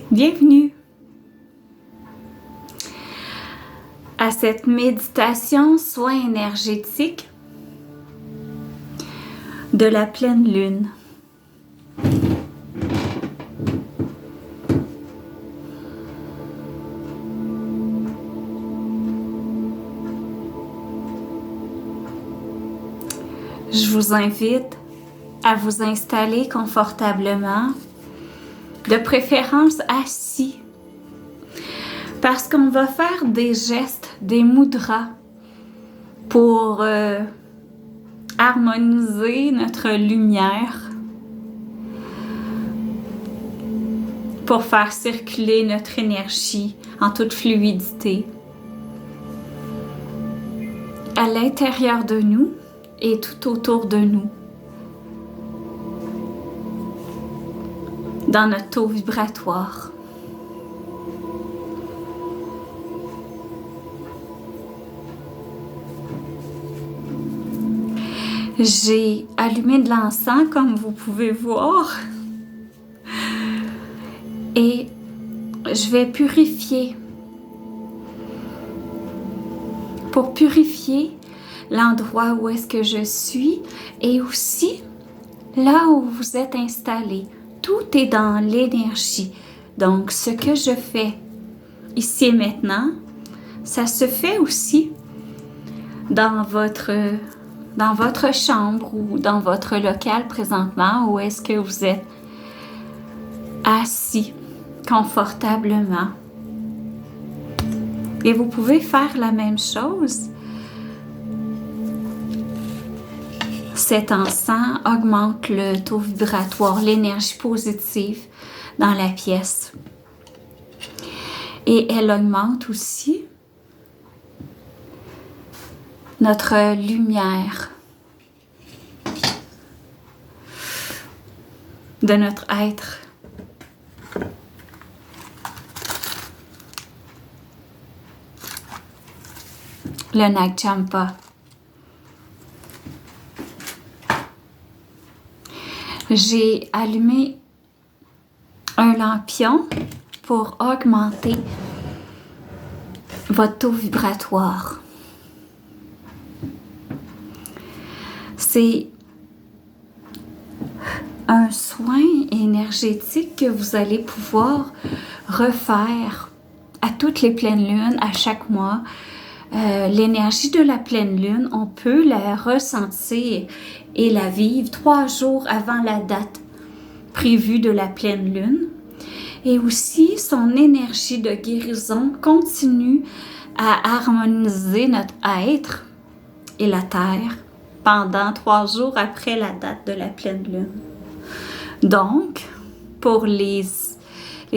Bienvenue à cette méditation soin énergétique de la pleine lune. Je vous invite à vous installer confortablement, de préférence assis, parce qu'on va faire des gestes, des mudras pour harmoniser notre lumière, pour faire circuler notre énergie en toute fluidité à l'intérieur de nous et tout autour de nous, dans notre taux vibratoire. J'ai allumé de l'encens, comme vous pouvez voir, et je vais purifier. Pour purifier l'endroit où est-ce que je suis et aussi là où vous êtes installé. Tout est dans l'énergie. Donc, ce que je fais ici et maintenant, ça se fait aussi dans votre chambre ou dans votre local présentement où est-ce que vous êtes assis confortablement. Et vous pouvez faire la même chose. Cet encens augmente le taux vibratoire, l'énergie positive dans la pièce. Et elle augmente aussi notre lumière de notre être. Le Nagchampa. J'ai allumé un lampion pour augmenter votre taux vibratoire. C'est un soin énergétique que vous allez pouvoir refaire à toutes les pleines lunes, à chaque mois. L'énergie de la pleine lune, on peut la ressentir et la vivre 3 jours avant la date prévue de la pleine lune. Et aussi, son énergie de guérison continue à harmoniser notre être et la Terre pendant 3 jours après la date de la pleine lune. Donc, pour les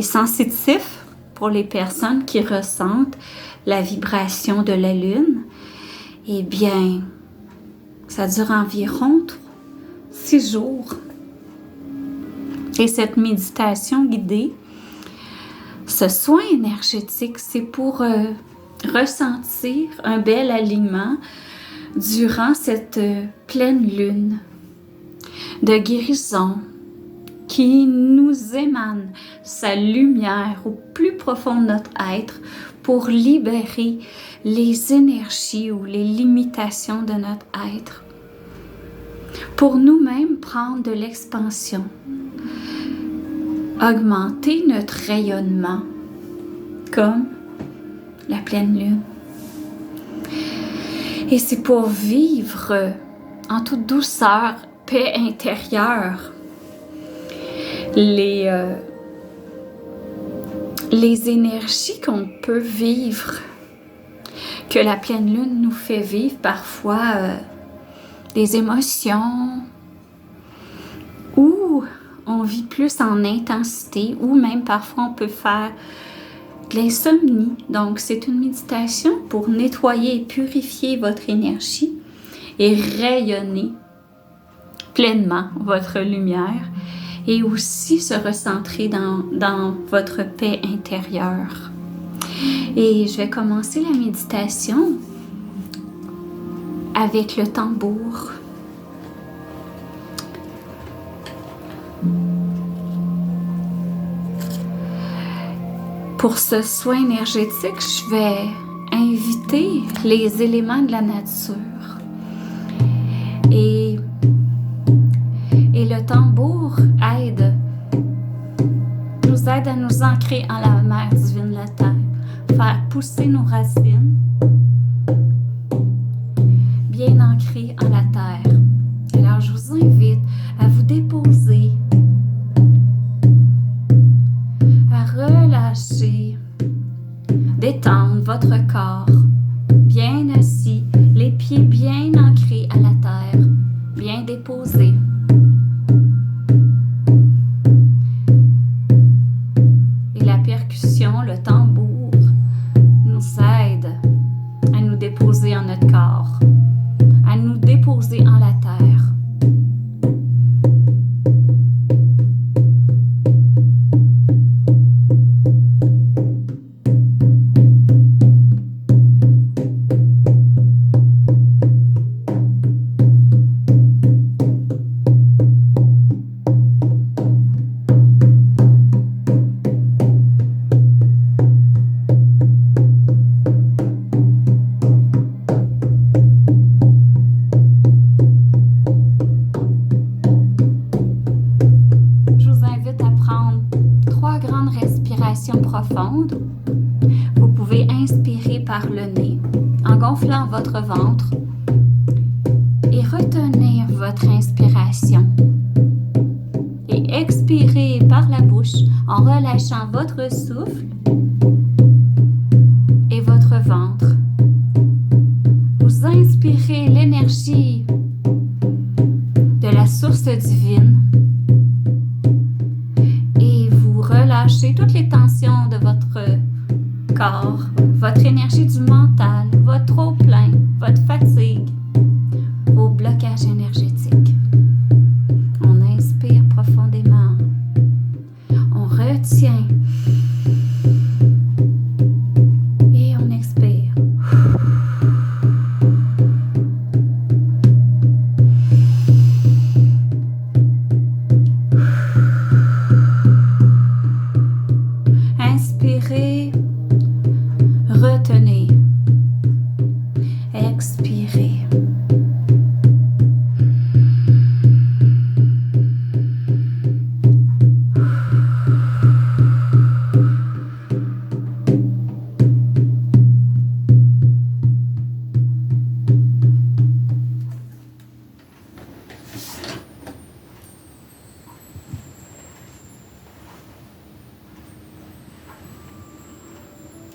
sensitifs, pour les personnes qui ressentent la vibration de la lune, eh bien, ça dure environ 6 jours. Et cette méditation guidée, ce soin énergétique, c'est pour ressentir un bel alignement durant cette pleine lune de guérison qui nous émane sa lumière au plus profond de notre être pour libérer les énergies ou les limitations de notre être, pour nous-mêmes prendre de l'expansion, augmenter notre rayonnement comme la pleine lune. Et c'est pour vivre en toute douceur, paix intérieure, les énergies qu'on peut vivre, que la pleine lune nous fait vivre parfois des émotions, ou on vit plus en intensité, ou même parfois on peut faire de l'insomnie. Donc c'est une méditation pour nettoyer et purifier votre énergie et rayonner pleinement votre lumière et aussi se recentrer dans votre paix intérieure. Et je vais commencer la méditation avec le tambour. Pour ce soin énergétique, je vais inviter les éléments de la nature. Et le tambour nous aide à nous ancrer en la mère divine de la terre, faire pousser nos racines bien ancrées en la terre. Alors, je vous invite à vous déposer, à relâcher, détendre votre corps, bien assis, les pieds bien ancrés à la terre, bien déposés. Et la percussion, le tambour, nous aide à nous déposer en notre corps, à nous déposer en la terre. Profonde. Vous pouvez inspirer par le nez en gonflant votre ventre et retenir votre inspiration. Et expirez par la bouche en relâchant votre souffle et votre ventre. Vous inspirez l'énergie de la source divine. Relâchez toutes les tensions de votre corps, votre énergie du mental, votre trop-plein, votre fatigue, vos blocages énergétiques. On inspire profondément. On retient. Et on expire. Inspirez, retenez, expirez.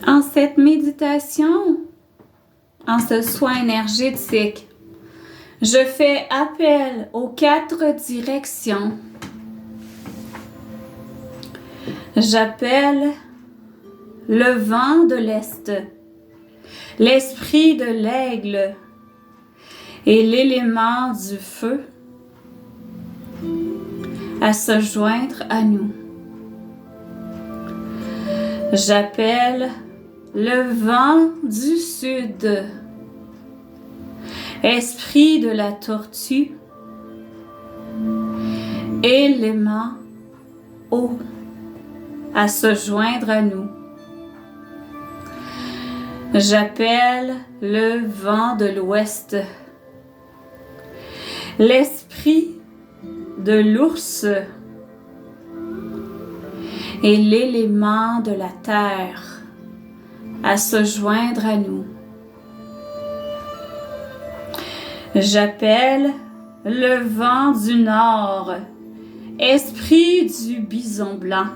En cette méditation, en ce soin énergétique, je fais appel aux 4 directions. J'appelle le vent de l'Est, l'esprit de l'aigle et l'élément du feu à se joindre à nous. J'appelle le vent du sud, esprit de la tortue, élément eau à se joindre à nous. J'appelle le vent de l'ouest, l'esprit de l'ours et l'élément de la terre à se joindre à nous. J'appelle le vent du nord, esprit du bison blanc,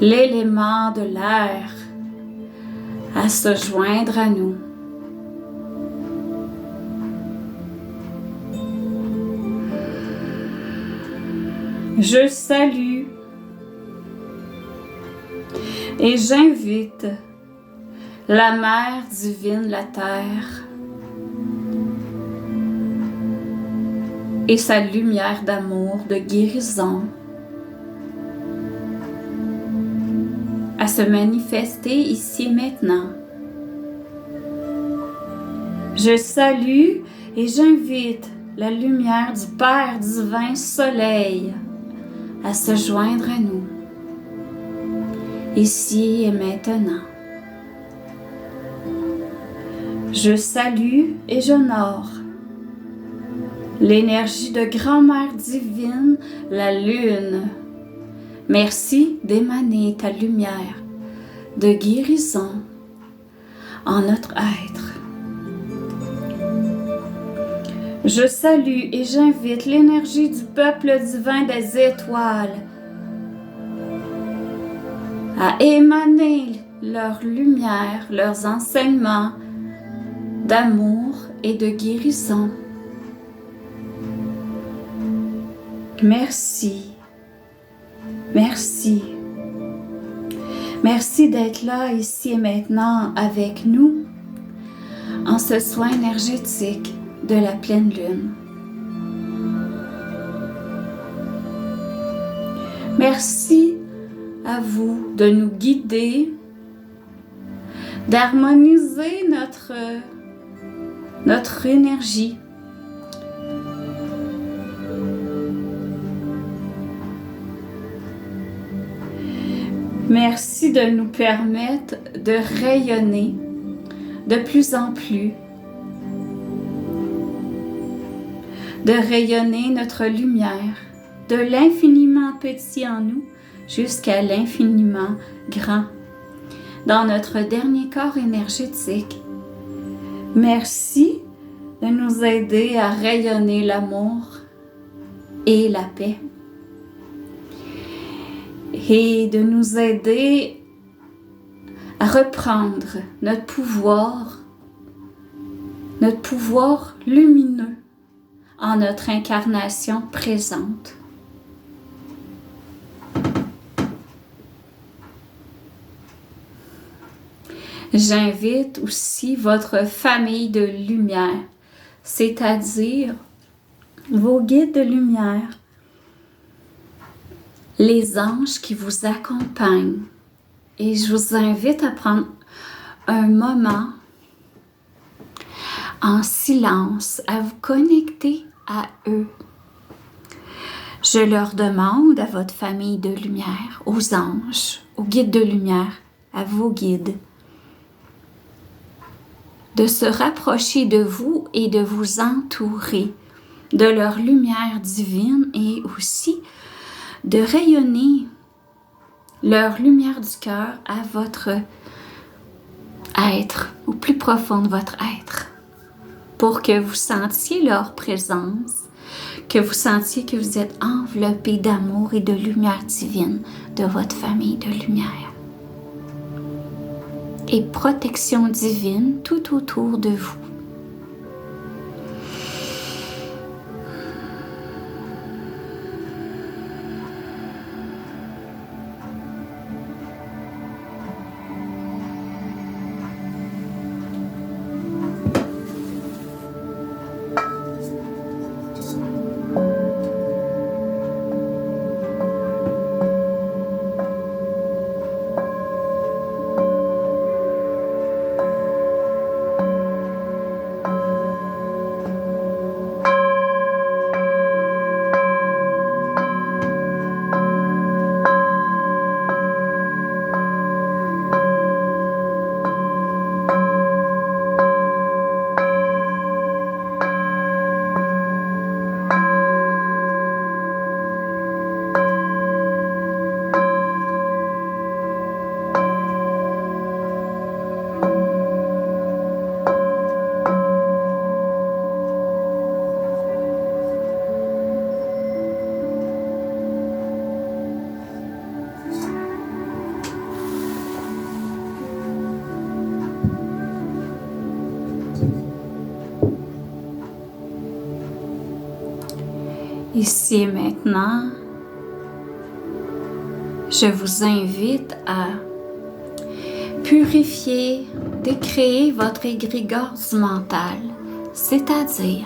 l'élément de l'air à se joindre à nous. Je salue et j'invite la Mère divine de la terre et sa lumière d'amour, de guérison à se manifester ici maintenant. Je salue et j'invite la lumière du Père divin Soleil à se joindre à nous ici et maintenant. Je salue et j'honore l'énergie de Grand-Mère divine, la Lune. Merci d'émaner ta lumière de guérison en notre être. Je salue et j'invite l'énergie du peuple divin des étoiles à émaner leur lumière, leurs enseignements d'amour et de guérison. Merci. Merci. Merci d'être là, ici et maintenant, avec nous, en ce soin énergétique de la pleine lune. Merci à vous de nous guider, d'harmoniser notre énergie. Merci de nous permettre de rayonner de plus en plus, de rayonner notre lumière de l'infiniment petit en nous jusqu'à l'infiniment grand dans notre dernier corps énergétique. Merci de nous aider à rayonner l'amour et la paix et de nous aider à reprendre notre pouvoir lumineux en notre incarnation présente. J'invite aussi votre famille de lumière, c'est-à-dire vos guides de lumière, les anges qui vous accompagnent. Et je vous invite à prendre un moment en silence, à vous connecter à eux. Je leur demande à votre famille de lumière, aux anges, aux guides de lumière, à vos guides, de se rapprocher de vous et de vous entourer de leur lumière divine et aussi de rayonner leur lumière du cœur à votre être, au plus profond de votre être, pour que vous sentiez leur présence, que vous sentiez que vous êtes enveloppé d'amour et de lumière divine de votre famille de lumière. Et protection divine tout autour de vous. Ici et maintenant, je vous invite à purifier, décréer votre égrégore du mental, c'est-à-dire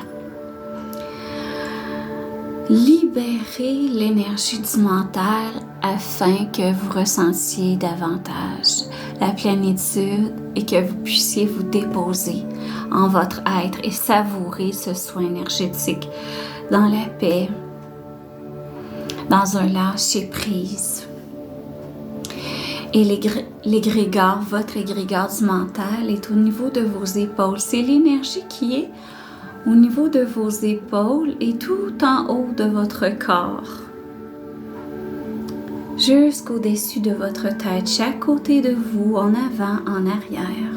libérer l'énergie du mental afin que vous ressentiez davantage la plénitude et que vous puissiez vous déposer en votre être et savourer ce soin énergétique dans la paix, dans un lâcher-prise. Et l'égrégore, votre égrégore du mental est au niveau de vos épaules. C'est l'énergie qui est au niveau de vos épaules et tout en haut de votre corps. Jusqu'au-dessus de votre tête, chaque côté de vous, en avant, en arrière.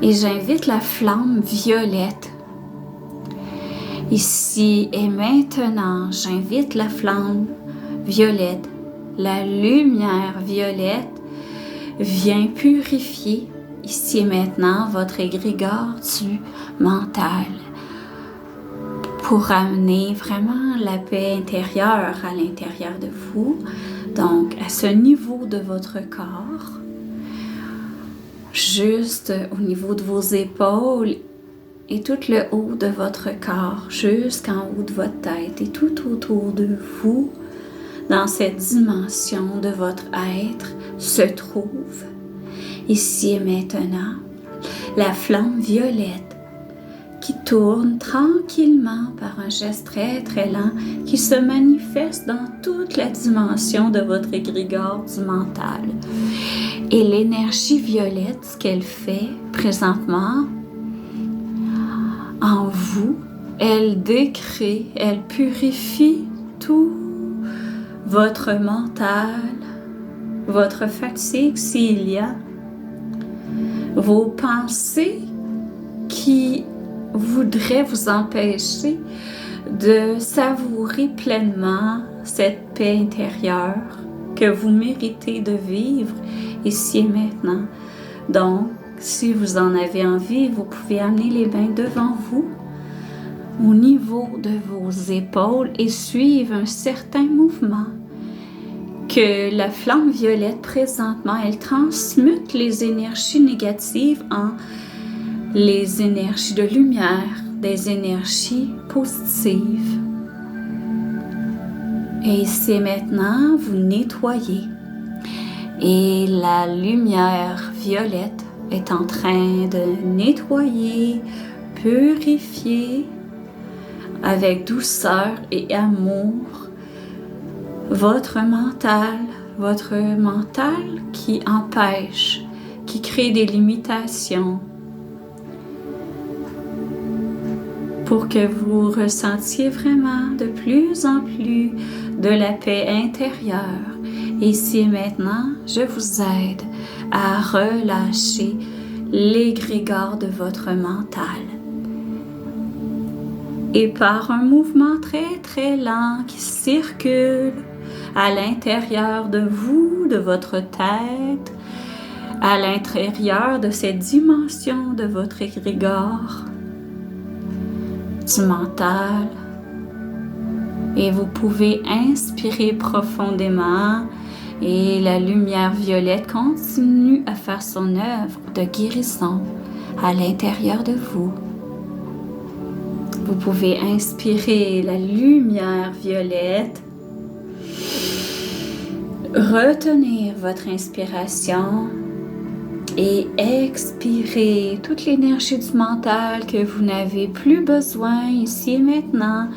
Et j'invite la flamme violette. Ici et maintenant, j'invite la flamme violette. La lumière violette vient purifier ici et maintenant votre égrégore du mental pour amener vraiment la paix intérieure à l'intérieur de vous, donc à ce niveau de votre corps, juste au niveau de vos épaules et tout le haut de votre corps, jusqu'en haut de votre tête et tout autour de vous. Dans cette dimension de votre être se trouve, ici et maintenant, la flamme violette qui tourne tranquillement par un geste très très lent qui se manifeste dans toute la dimension de votre égrégore du mental. Et l'énergie violette, ce qu'elle fait présentement en vous, elle décrée, elle purifie tout votre mental, votre fatigue s'il y a, vos pensées qui voudraient vous empêcher de savourer pleinement cette paix intérieure que vous méritez de vivre ici et maintenant. Donc, si vous en avez envie, vous pouvez amener les mains devant vous au niveau de vos épaules et suivre un certain mouvement que la flamme violette présentement, elle transmute les énergies négatives en les énergies de lumière, des énergies positives. Et c'est maintenant, vous nettoyez. Et la lumière violette est en train de nettoyer, purifier avec douceur et amour votre mental qui empêche, qui crée des limitations pour que vous ressentiez vraiment de plus en plus de la paix intérieure. Et ici et maintenant, je vous aide à relâcher l'égrégore de votre mental. Et par un mouvement très très lent qui circule à l'intérieur de vous, de votre tête, à l'intérieur de cette dimension de votre égrégore, du mental. Et vous pouvez inspirer profondément et la lumière violette continue à faire son œuvre de guérison à l'intérieur de vous. Vous pouvez inspirer la lumière violette, retenir votre inspiration et expirer toute l'énergie du mental que vous n'avez plus besoin ici et maintenant.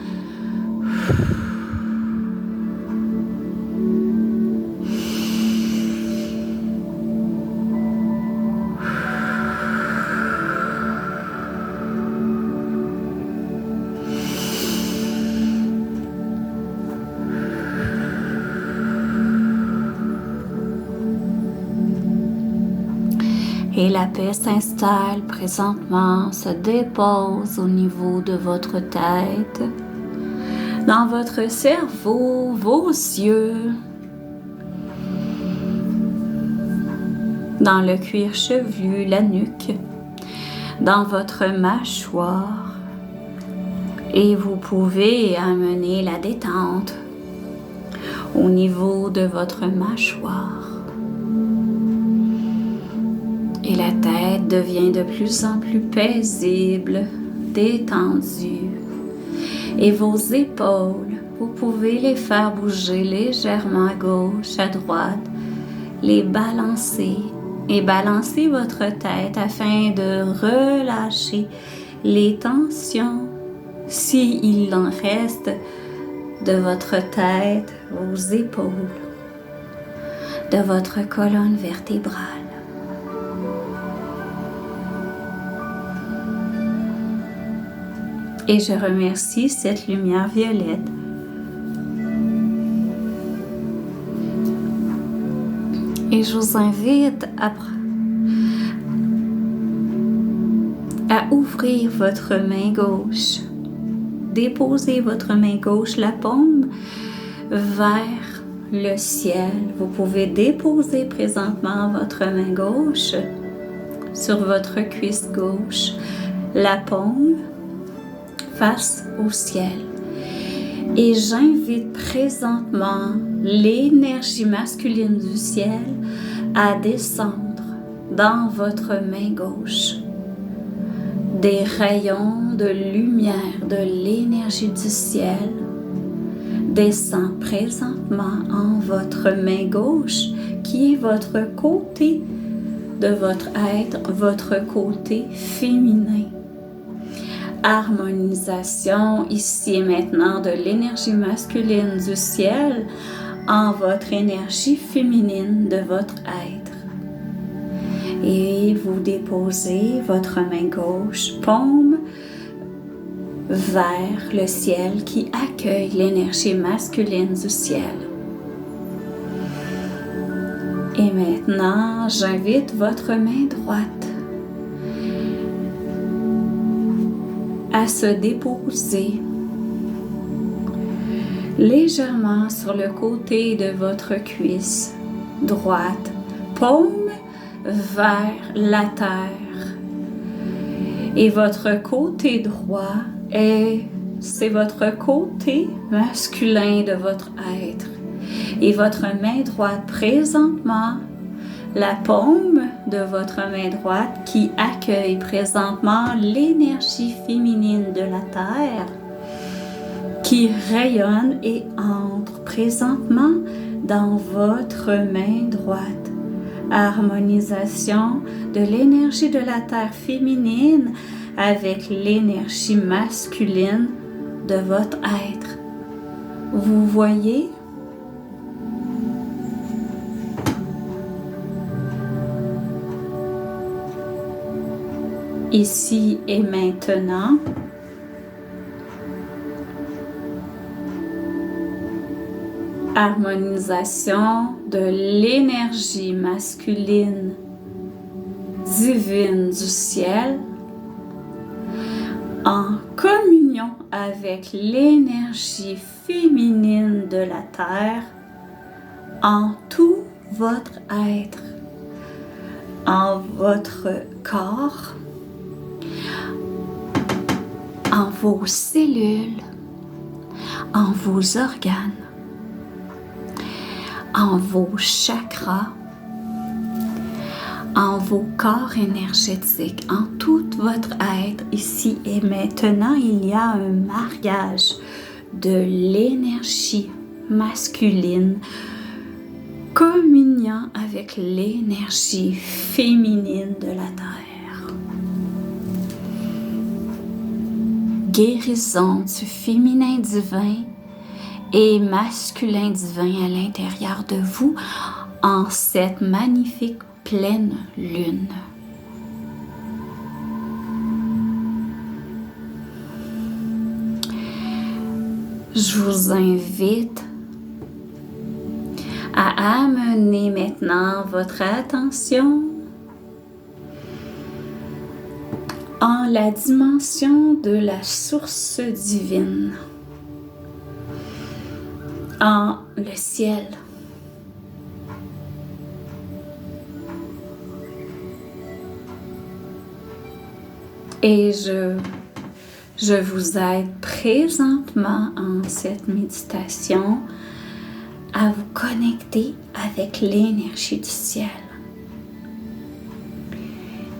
Et la paix s'installe présentement, se dépose au niveau de votre tête, dans votre cerveau, vos yeux, dans le cuir chevelu, la nuque, dans votre mâchoire. Et vous pouvez amener la détente au niveau de votre mâchoire. Et la tête devient de plus en plus paisible, détendue. Et vos épaules, vous pouvez les faire bouger légèrement à gauche, à droite, les balancer et balancer votre tête afin de relâcher les tensions, s'il en reste, de votre tête, vos épaules. de votre colonne vertébrale. Et je remercie cette lumière violette et je vous invite à ouvrir votre main gauche. Déposez votre main gauche, la paume vers le ciel. Vous pouvez déposer présentement votre main gauche sur votre cuisse gauche, la paume face au ciel. Et j'invite présentement l'énergie masculine du ciel à descendre dans votre main gauche. Des rayons de lumière de l'énergie du ciel descend présentement en votre main gauche qui est votre côté de votre être, votre côté féminin. Harmonisation ici et maintenant de l'énergie masculine du ciel en votre énergie féminine de votre être. Et vous déposez votre main gauche, paume vers le ciel qui accueille l'énergie masculine du ciel. Et maintenant, j'invite votre main droite à se déposer légèrement sur le côté de votre cuisse droite, paume vers la terre. Et votre côté droit c'est votre côté masculin de votre être. Et votre main droite présentement, la paume de votre main droite qui accueille présentement l'énergie féminine de la terre, qui rayonne et entre présentement dans votre main droite. Harmonisation de l'énergie de la terre féminine avec l'énergie masculine de votre être. Vous voyez? Ici et maintenant, harmonisation de l'énergie masculine divine du ciel en communion avec l'énergie féminine de la terre en tout votre être, en votre corps, en vos cellules, en vos organes, en vos chakras, en vos corps énergétiques, en tout votre être. Ici et maintenant, il y a un mariage de l'énergie masculine communiant avec l'énergie féminine de la terre. Guérison du féminin divin et masculin divin à l'intérieur de vous en cette magnifique pleine lune. Je vous invite à amener maintenant votre attention en la dimension de la source divine, en le ciel. Et je vous aide présentement en cette méditation à vous connecter avec l'énergie du ciel.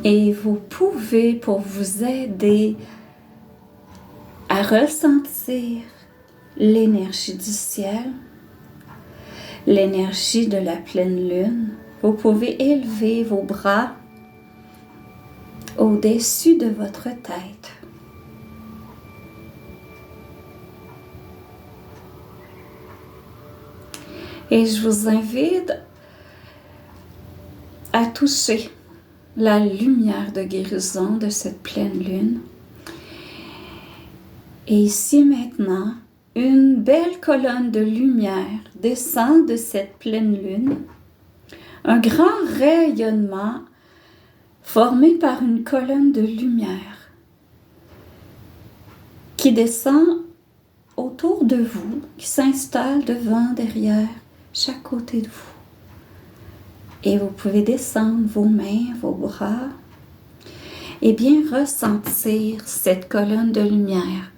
Et vous pouvez, pour vous aider à ressentir l'énergie du ciel, l'énergie de la pleine lune, vous pouvez élever vos bras au-dessus de votre tête. Et je vous invite à toucher la lumière de guérison de cette pleine lune. Et ici maintenant, une belle colonne de lumière descend de cette pleine lune. Un grand rayonnement formé par une colonne de lumière qui descend autour de vous, qui s'installe devant, derrière, chaque côté de vous. Et vous pouvez descendre vos mains, vos bras, et bien ressentir cette colonne de lumière.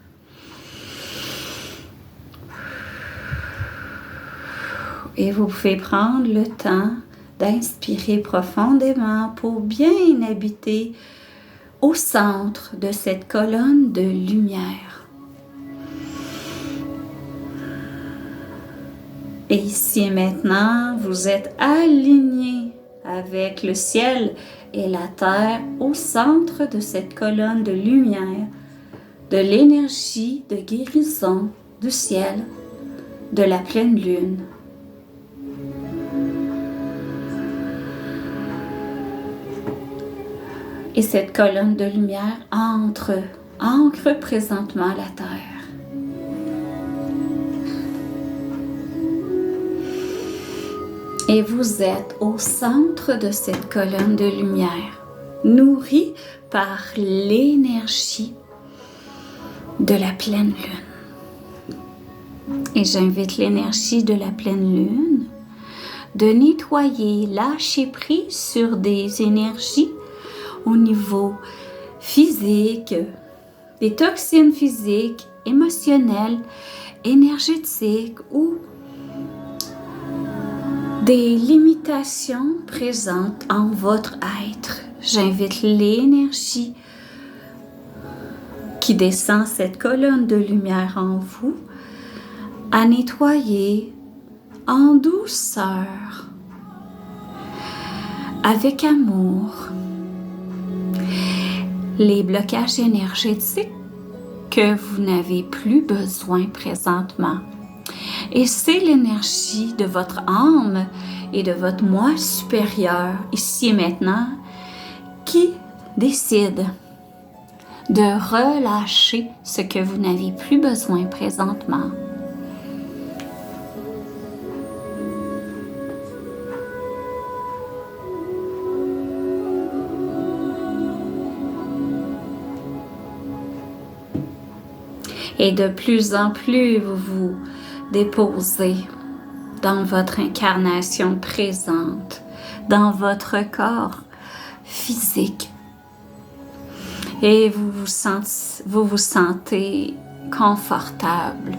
Et vous pouvez prendre le temps d'inspirer profondément pour bien habiter au centre de cette colonne de lumière. Et ici et maintenant, vous êtes aligné avec le ciel et la terre au centre de cette colonne de lumière, de l'énergie de guérison du ciel, de la pleine lune. Et cette colonne de lumière ancre présentement la terre. Et vous êtes au centre de cette colonne de lumière, nourrie par l'énergie de la pleine lune. Et j'invite l'énergie de la pleine lune de nettoyer, lâcher prise sur des énergies au niveau physique, des toxines physiques, émotionnelles, énergétiques ou des limitations présentes en votre être. J'invite l'énergie qui descend cette colonne de lumière en vous à nettoyer en douceur, avec amour, les blocages énergétiques que vous n'avez plus besoin présentement. Et c'est l'énergie de votre âme et de votre moi supérieur, ici et maintenant, qui décide de relâcher ce que vous n'avez plus besoin présentement. Et de plus en plus, vous vous déposez dans votre incarnation présente, dans votre corps physique. Et vous vous sentez confortable,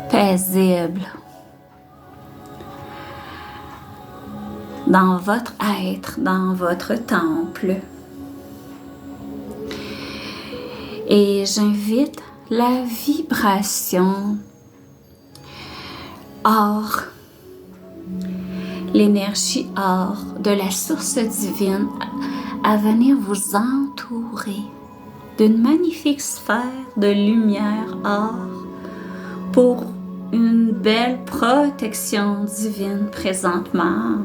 paisible dans votre être, dans votre temple. Et j'invite la vibration or, l'énergie or de la source divine à venir vous entourer d'une magnifique sphère de lumière or pour une belle protection divine présentement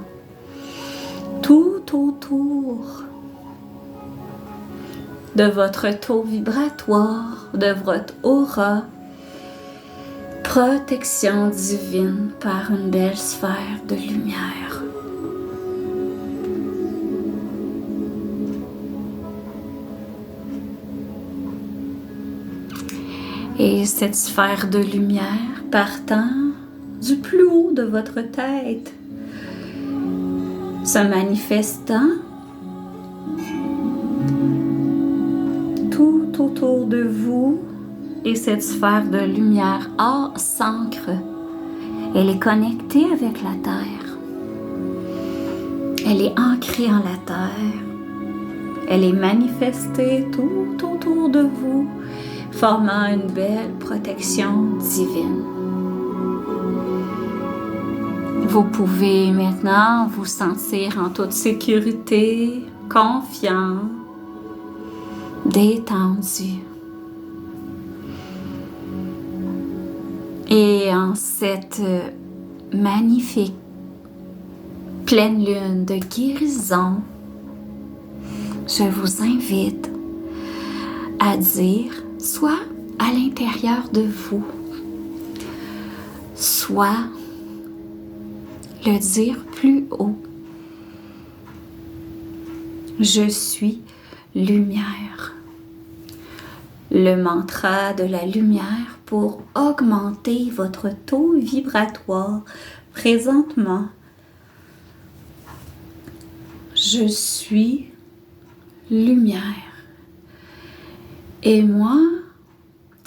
tout autour de votre taux vibratoire, de votre aura, protection divine par une belle sphère de lumière. Et cette sphère de lumière partant du plus haut de votre tête, se manifestant tout autour de vous, et cette sphère de lumière or s'ancre. Elle est connectée avec la terre. Elle est ancrée en la terre. Elle est manifestée tout autour de vous, formant une belle protection divine. Vous pouvez maintenant vous sentir en toute sécurité, confiant, détendu. Et en cette magnifique pleine lune de guérison, je vous invite à dire soit à l'intérieur de vous, soit le dire plus haut. Je suis lumière. Le mantra de la lumière pour augmenter votre taux vibratoire présentement. Je suis lumière. Et moi,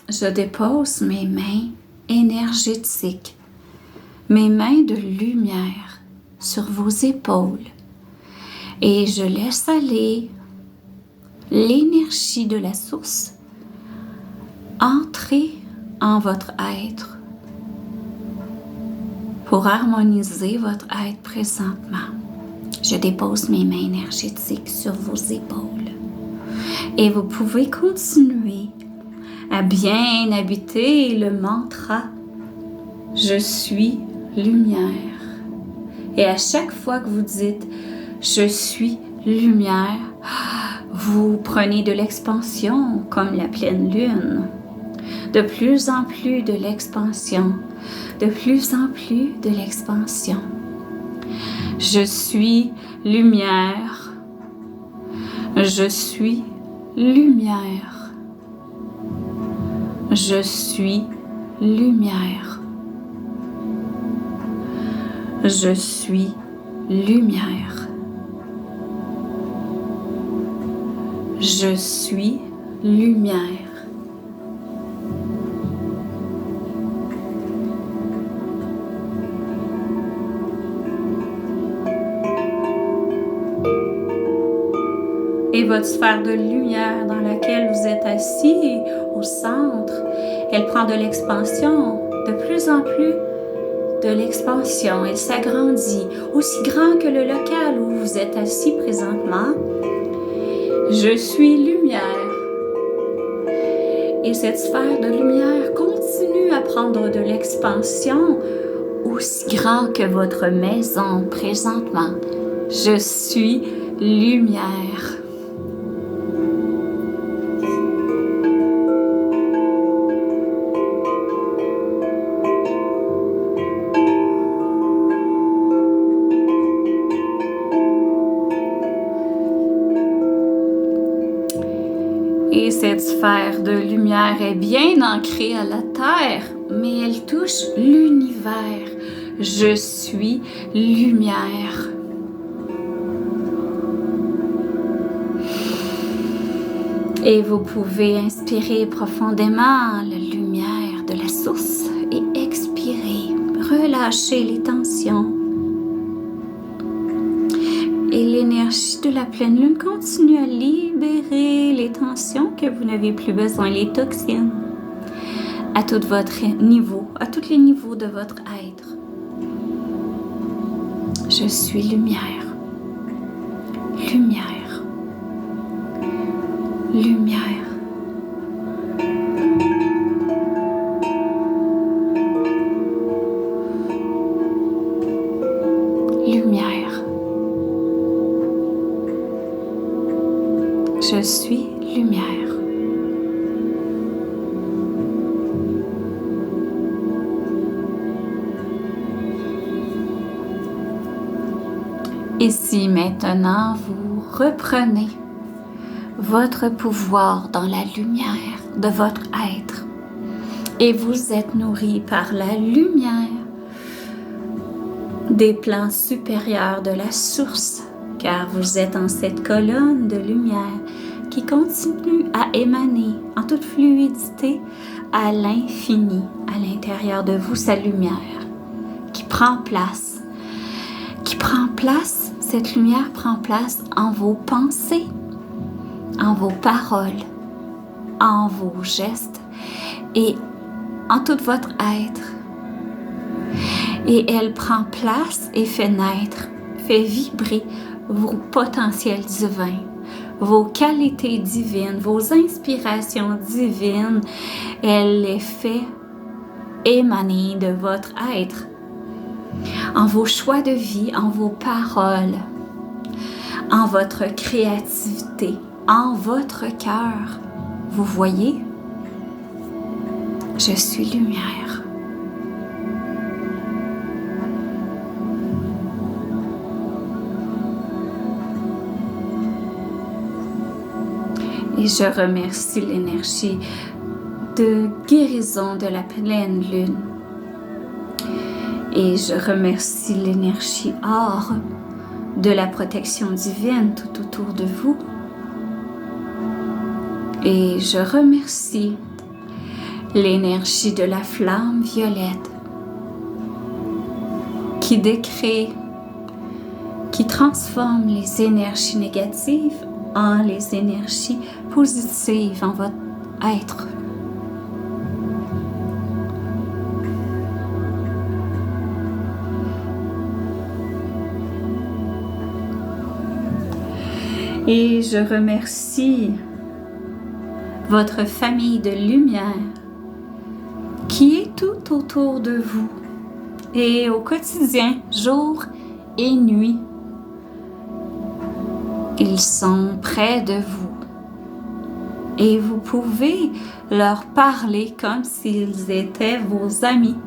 je dépose mes mains énergétiques, mes mains de lumière sur vos épaules et je laisse aller l'énergie de la source entrer en votre être pour harmoniser votre être présentement. Je dépose mes mains énergétiques sur vos épaules et vous pouvez continuer à bien habiter le mantra « Je suis lumière ». Et à chaque fois que vous dites « Je suis lumière », vous prenez de l'expansion comme la pleine lune. De plus en plus de l'expansion, de plus en plus de l'expansion. Je suis lumière. Je suis lumière. Je suis lumière. Je suis lumière. Je suis lumière. Et votre sphère de lumière dans laquelle vous êtes assis au centre, elle prend de l'expansion, de plus en plus de l'expansion. Elle s'agrandit, aussi grand que le local où vous êtes assis présentement. Je suis lumière. Et cette sphère de lumière continue à prendre de l'expansion, aussi grand que votre maison présentement. Je suis lumière. Et cette sphère de lumière est bien ancrée à la terre, mais elle touche l'univers. Je suis lumière. Et vous pouvez inspirer profondément la lumière de la source et expirer. Relâchez les tensions. Et l'énergie de la pleine lune continue à libérer les tensions que vous n'avez plus besoin, les toxines, à tout votre niveau, à tous les niveaux de votre être. Je suis lumière. Lumière. Lumière. Lumière. Je suis lumière. Et si maintenant vous reprenez votre pouvoir dans la lumière de votre être et vous êtes nourri par la lumière des plans supérieurs de la source, car vous êtes en cette colonne de lumière qui continue à émaner en toute fluidité à l'infini, à l'intérieur de vous, sa lumière qui prend place. Cette lumière prend place en vos pensées, en vos paroles, en vos gestes et en tout votre être. Et elle prend place et fait naître, fait vibrer vos potentiels divins, vos qualités divines, vos inspirations divines. Elle les fait émaner de votre être en vos choix de vie, en vos paroles, en votre créativité, en votre cœur. Vous voyez? Je suis lumière. Et je remercie l'énergie de guérison de la pleine lune. Et je remercie l'énergie or de la protection divine tout autour de vous. Et je remercie l'énergie de la flamme violette qui décrée, qui transforme les énergies négatives en les énergies positives en votre être. Et je remercie votre famille de lumière qui est tout autour de vous et au quotidien, jour et nuit. Ils sont près de vous et vous pouvez leur parler comme s'ils étaient vos amis.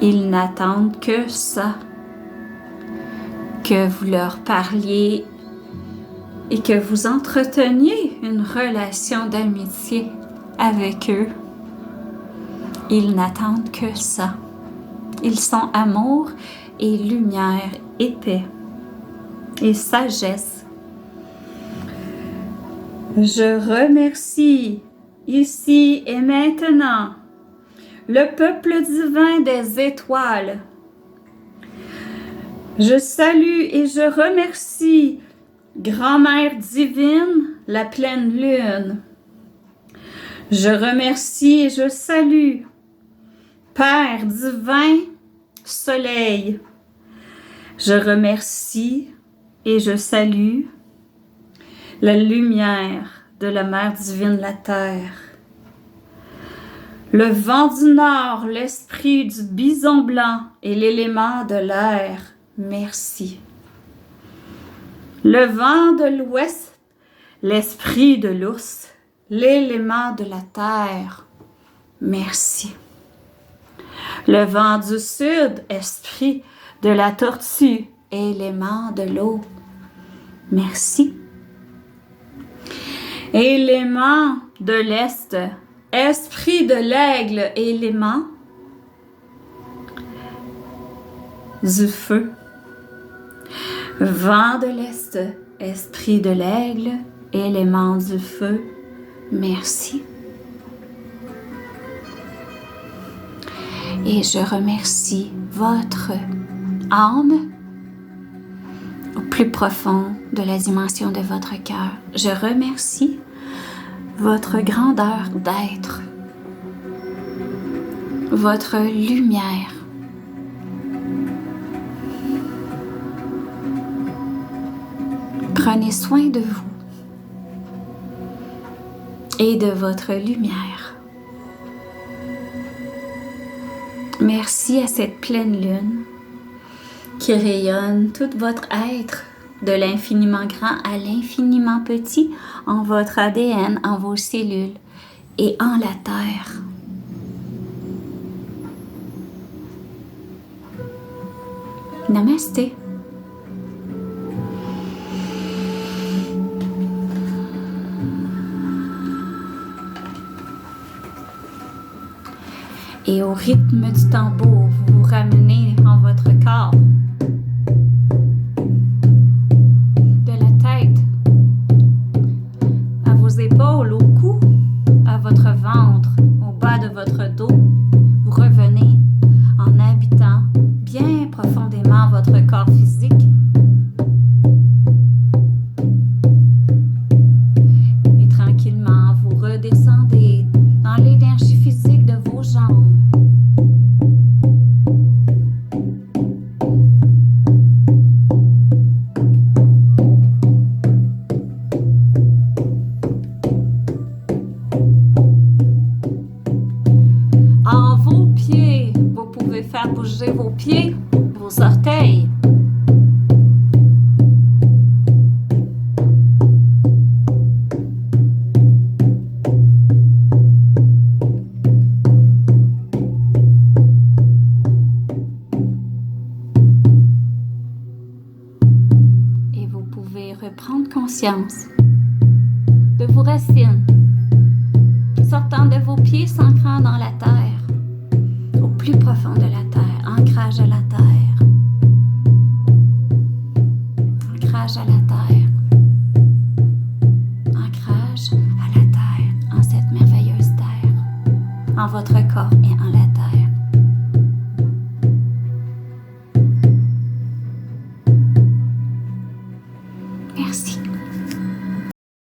Ils n'attendent que ça, que vous leur parliez et que vous entreteniez une relation d'amitié avec eux. Ils n'attendent que ça. Ils sont amour et lumière et paix et sagesse. Je remercie ici et maintenant le peuple divin des étoiles. Je salue et je remercie Grand-Mère divine, la pleine lune. Je remercie et je salue Père divin, soleil. Je remercie et je salue la lumière de la Mère divine, la terre. Le vent du nord, l'esprit du bison blanc et l'élément de l'air. Merci. Le vent de l'ouest, l'esprit de l'ours, l'élément de la terre. Merci. Le vent du sud, esprit de la tortue, élément de l'eau. Merci. Élément de l'est, esprit de l'aigle, élément du feu. Vent de l'Est, esprit de l'aigle, élément du feu, merci. Et je remercie votre âme au plus profond de la dimension de votre cœur. Je remercie votre grandeur d'être, votre lumière. Prenez soin de vous et de votre lumière. Merci à cette pleine lune qui rayonne tout votre être de l'infiniment grand à l'infiniment petit en votre ADN, en vos cellules et en la terre. Namasté. Et au rythme du tambour, vous vous ramenez en votre corps. De la tête à vos épaules, au cou, à votre ventre, au bas de votre dos. Vous revenez en habitant bien profondément votre corps physique. Et tranquillement, vous redescendez dans l'énergie physique de vos jambes. En vos pieds, vous pouvez faire bouger vos pieds, vos orteils. Et vous pouvez reprendre conscience de vos racines, sortant de vos pieds, s'ancrant dans la terre, au plus profond de la terre, ancrage à la terre, ancrage à la terre, ancrage à la terre, en cette merveilleuse terre, en votre corps